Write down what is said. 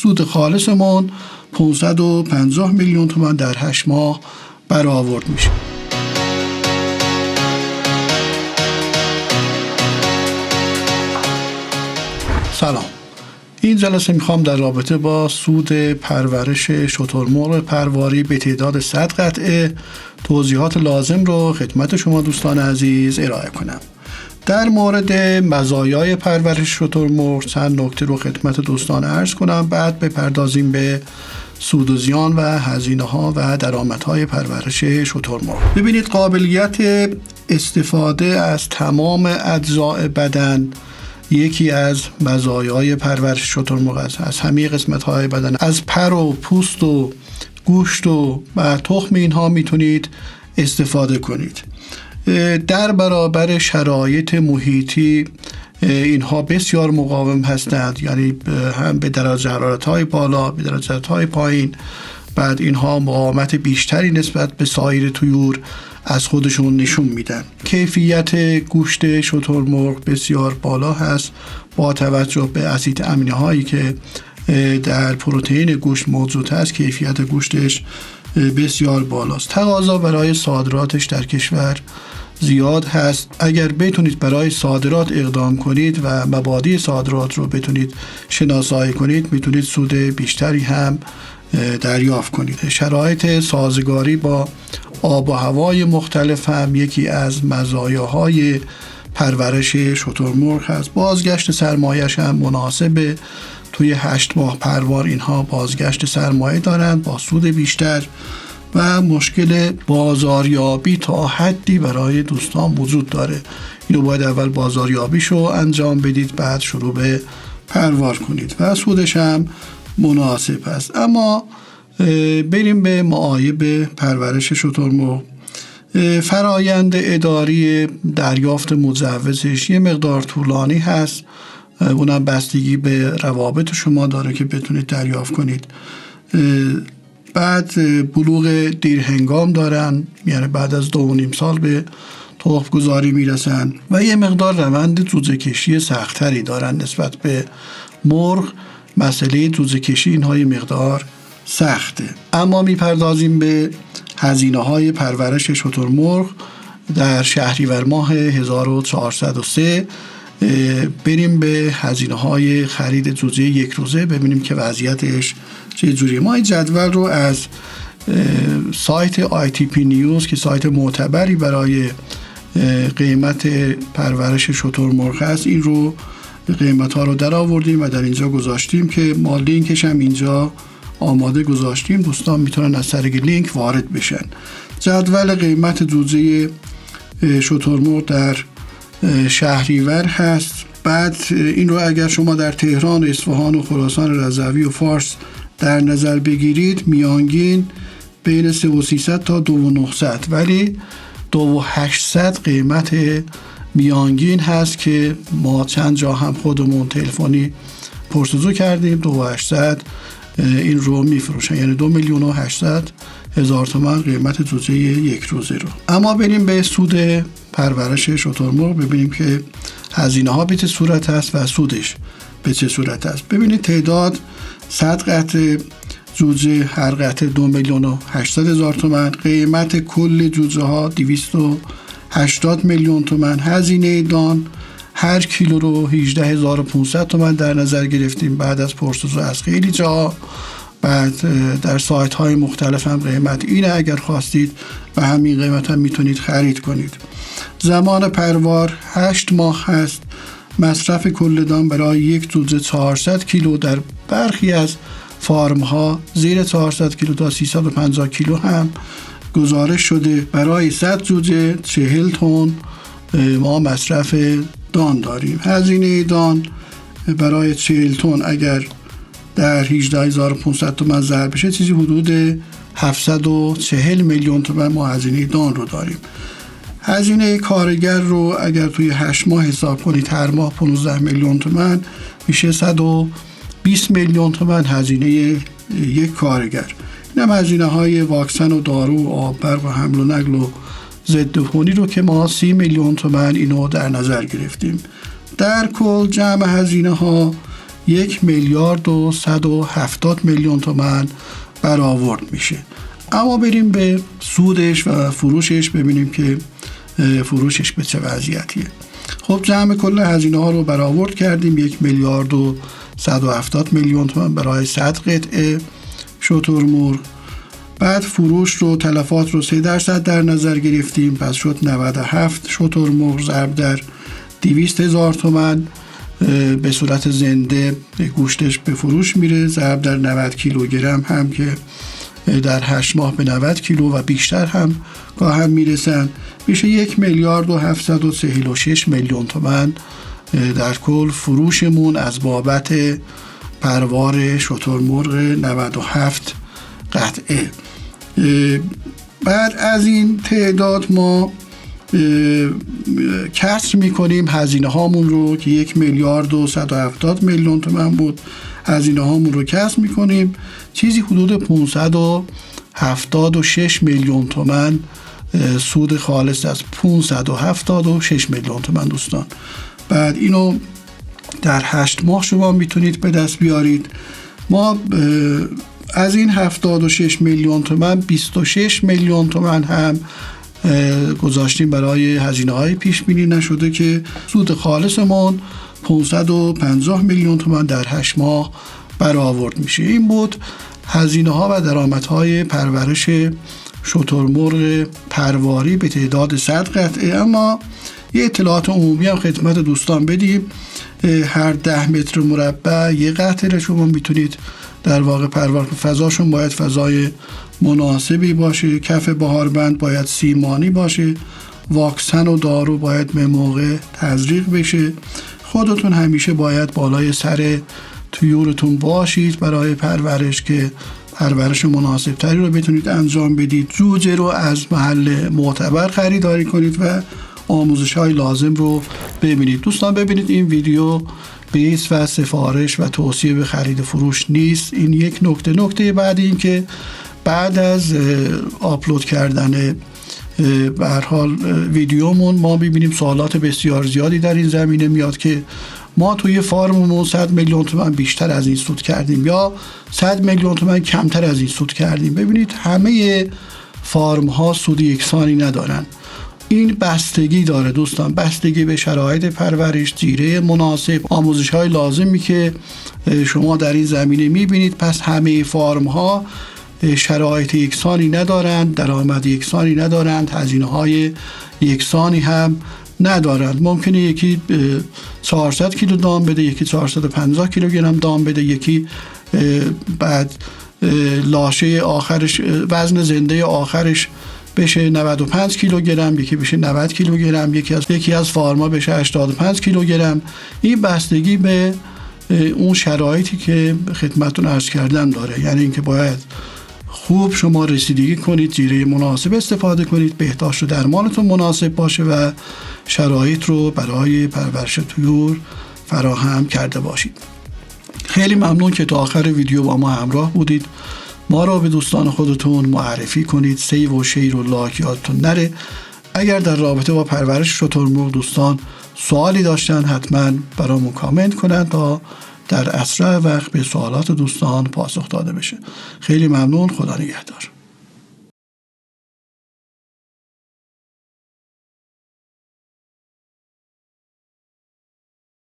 سود خالصمون 550 میلیون تومان در 8 ماه برآورد میشه. سلام. این جلسه میخوام در رابطه با سود پرورش شترمرغ پرواری به تعداد 100 قطعه توضیحات لازم رو خدمت شما دوستان عزیز ارائه کنم. در مورد مزایای پرورش شترمرغ چند نکته رو خدمت دوستان عرض کنم، بعد بپردازیم به سود و زیان و هزینه ها و درآمدهای پرورش شترمرغ. ببینید، قابلیت استفاده از تمام اجزای بدن یکی از مزایای پرورش شترمرغ است. از همه قسمت‌های بدن، از پر و پوست و گوشت و تخم اینها میتونید استفاده کنید. در برابر شرایط محیطی اینها بسیار مقاوم هستند، یعنی هم به درجه حرارت‌های بالا، به درجه حرارت‌های پایین. بعد اینها مقاومت بیشتری نسبت به سایر طیور از خودشون نشون میدن. کیفیت گوشت شترمرغ بسیار بالا هست با توجه به اسید امینه هایی که در پروتئین گوشت موجود هست. کیفیت گوشتش بسیار بالاست. تقاضا برای صادراتش در کشور زیاد هست. اگر بتونید برای صادرات اقدام کنید و مبادی صادرات رو بتونید شناسایی کنید، میتونید سود بیشتری هم دریافت کنید. شرایط سازگاری با آب و هوای مختلف هم یکی از مزایاهای پرورش شترمرغ هست. بازگشت سرمایه‌اش هم مناسبه. توی 8 ماه پروار اینها بازگشت سرمایه دارند با سود بیشتر و مشکل بازاریابی تا حدی برای دوستان وجود داره. اینو باید اول بازاریابیشو انجام بدید، بعد شروع به پروار کنید و سودش هم مناسب است. اما بریم به معایب پرورش شترمرغ. فرایند اداری دریافت مجوزش یه مقدار طولانی هست، اونم بستگی به روابط شما داره که بتونید دریافت کنید. بعد بلوغ دیرهنگام دارن، یعنی بعد از 2.5 سال به تخم گذاری میرسن و یه مقدار روند جوجه کشی سختری دارن نسبت به مرغ. مسئله جوجه کشی اینها یه مقدار سخته. اما میپردازیم به هزینه های پرورش شترمرغ در شهریور ماه 1403. بریم به هزینه های خرید جوجه یک روزه، ببینیم که وضعیتش چه جوریه. ما این جدول رو از سایت ITP نیوز که سایت معتبری برای قیمت پرورش شترمرغ هست، این رو قیمت ها رو در آوردیم و در اینجا گذاشتیم که ما لینکش هم اینجا آماده گذاشتیم. دوستان میتونن از طریق لینک وارد بشن. جدول قیمت جوجه شترمرغ در شهریور هست. بعد این رو اگر شما در تهران و اصفهان و خراسان رضوی و فارس در نظر بگیرید، میانگین بین 3,300 تا 2,900، ولی 2,800 قیمت میانگین هست که ما چند جا هم خودمون تلفنی پرسجو کردیم. 2,800 این رو میفروشن، یعنی 2,800,000 تومان قیمت جوجه یک روزه رو. اما بریم به سود پرورش شترمرغ، ببینیم که هزینه ها به چه صورت هست و سودش به چه صورت هست. ببینید، تعداد 100 قطعه جوجه، هر قطعه 2,800,000 تومان. قیمت کل جوجه ها 280 میلیون تومان. هزینه دان هر کیلو رو 18,500 تومان در نظر گرفتیم بعد از پرسجو از خیلی جا. بعد در سایت های مختلف هم قیمت اینه. اگر خواستید به همین قیمت هم میتونید خرید کنید. زمان پروار 8 ماه هست. مصرف کل دان برای یک جوجه 400 کیلو، در برخی از فارم ها زیر 400 کیلو تا 350 کیلو هم گزارش شده. برای 100 جوجه 40 تن ما مصرف دان داریم. هزینه دان برای 40 تن اگر در 18,500 تومان ضرب بشه چیزی حدود 740 میلیون تومان ما هزینه دان رو داریم. هزینه کارگر رو اگر توی 8 ماه حساب کنید، هر ماه 15 میلیون تومان میشه 120 میلیون تومان هزینه یک کارگر. اینم هزینه های واکسن و دارو و آب برق و حمل و نقل و ضد عفونی رو که ما 30 میلیون تومان اینو در نظر گرفتیم. در کل جمع هزینه ها 1,170,000,000 تومان برآورد میشه. اما بریم به سودش و فروشش ببینیم که فروشش به چه وضعیتیه. خب جمع کل هزینه ها رو برآورد کردیم، 1,170,000,000 تومان برای 100 قطعه شترمرغ. بعد فروش رو، تلفات رو 3% در نظر گرفتیم، پس شد 97 شترمرغ ضرب در 200,000 تومان به صورت زنده گوشتش به فروش میره، ضرب در 90 کیلوگرم هم که در 8 ماه به 90 کیلو و بیشتر هم گاهم میرسن، میشه 1,246,000,000 تومان در کل فروشمون از بابت پروار شترمرغ 97 قطعه. بعد از این تعداد ما کسر میکنیم هزینه هامون رو که 1,170,000,000 تومان بود، هزینه هامون رو کسر میکنیم، چیزی حدود 576,000,000 تومان سود خالص از 576,000,000 تومان دوستان. بعد اینو در 8 ماه شما میتونید به دست بیارید. ما از این 76,000,000 تومان 26,000,000 تومان هم گذاشتیم برای هزینه های پیش بینی نشده که سود خالصمون 550,000,000 تومان در 8 ماه برآورد میشه. این بود هزینه ها و درآمدهای پرورش شترمرغ پرواری به تعداد 100 قطعه. اما یه اطلاعات عمومی هم خدمت دوستان بدیم، هر 10 متر مربع یه قطعه رو شما میتونید در واقع پروار کنید. فضاشون باید فضای مناسبی باشه، کف بهاربند باید سیمانی باشه، واکسن و دارو باید به موقع تزریق بشه. خودتون همیشه باید بالای سر طیورتون باشید برای پرورش که پرورش مناسب تری رو بتونید انجام بدید. جوجه رو از محل معتبر خریداری کنید و آموزش های لازم رو ببینید. دوستان ببینید این ویدیو بیس و سفارش و توصیه به خرید فروش نیست. این یک نکته بعد این که بعد از آپلود کردن به هر حال ویدیومون ما ببینیم سوالات بسیار زیادی در این زمینه میاد که ما توی فارممون 100,000,000 تومان بیشتر از این سود کردیم یا 100,000,000 تومان کمتر از این سود کردیم. ببینید همه فارم ها سود یکسانی ندارن. این بستگی داره دوستان، بستگی به شرایط پرورش، جیره مناسب، آموزش های لازمی که شما در این زمینه میبینید. پس همه فارم ها شرایط یکسانی ندارند، درآمد یکسانی ندارند، هزینه های یکسانی هم ندارند. ممکنه یکی 400 کیلو دام بده، یکی 450 کیلوگرم دام بده، یکی بعد لاشه آخرش وزن زنده آخرش بشه 95 کیلوگرم، یکی بشه 90 کیلوگرم، یکی از فارما بشه 85 کیلوگرم. این بستگی به اون شرایطی که خدمتتون عرض کردم داره، یعنی اینکه باید خوب شما رسیدگی کنید، جیره مناسب استفاده کنید، بهداشت و درمانتون مناسب باشه و شرایط رو برای پرورش طیور فراهم کرده باشید. خیلی ممنون که تا آخر ویدیو با ما همراه بودید. ما را به دوستان خودتون معرفی کنید، سیو و شیر و لایک یادتون نره. اگر در رابطه با پرورش شترمرغ دوستان سوالی داشتن حتما برامون کامنت کنن تا در اسرع وقت به سوالات دوستان پاسخ داده بشه. خیلی ممنون، خدا نگهدار.